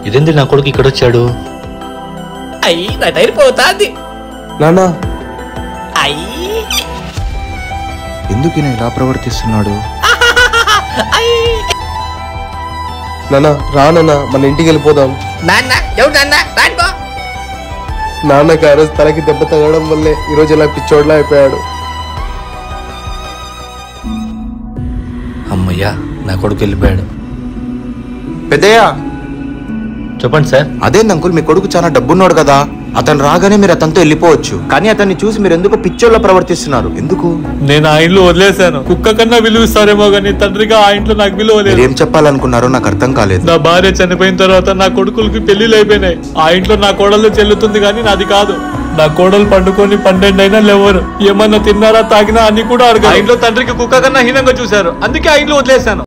ఇదేంది నా కొడుకు ఇక్కడ వచ్చాడు? అయ్యి నా టైర్ పోతాది నానా. ఎందుకు ఇలా ప్రవర్తిస్తున్నాడు? నానా రానన్నా, మన ఇంటికి వెళ్ళిపోదాం. నాన్న ఎవరు నాన్న రానుకో. నాన్నకి ఆ రోజు తలకి దెబ్బ తగలడం వల్లే ఈరోజు ఇలా పిచ్చోడ్లా అయిపోయాడు. అమ్మయ్యా, నా కొడుకు వెళ్ళిపోయాడు. పెద్దయ్యా, చెప్పండి సార్. అదేంది అంకుల్, మీ కొడుకు చాలా డబ్బున్నాడు కదా, అతను రాగానే మీరు అతనితో వెళ్ళిపోవచ్చు. కానీ అతన్ని చూసి మీరు ఎందుకు పిచ్చోళ్ళ ప్రవర్తిస్తున్నారు? ఎందుకు? నేను ఆ ఇంట్లో వదిలేశాను. కుక్క కన్నా విలువిస్తారేమో గానీ తండ్రిగా ఆ ఇంట్లో నాకు విలువ లేదు. ఏం చెప్పాలనుకున్నారో నాకు అర్థం కాలేదు. నా భార్య చనిపోయిన తర్వాత నా కొడుకులకి పెళ్లిళ్ళు అయిపోయినాయి. ఆ ఇంట్లో నా కోడలు చెల్లుతుంది కానీ నాది కాదు. నా కోడలు పండుకొని 12 అయినా లేవరు. ఏమన్నా తిన్నారా తాగినా అని కూడా అడగ. ఆ ఇంట్లో తండ్రికి కుక్క కన్నా హీనంగా చూశారు. అందుకే ఆ ఇంట్లో వదిలేశాను.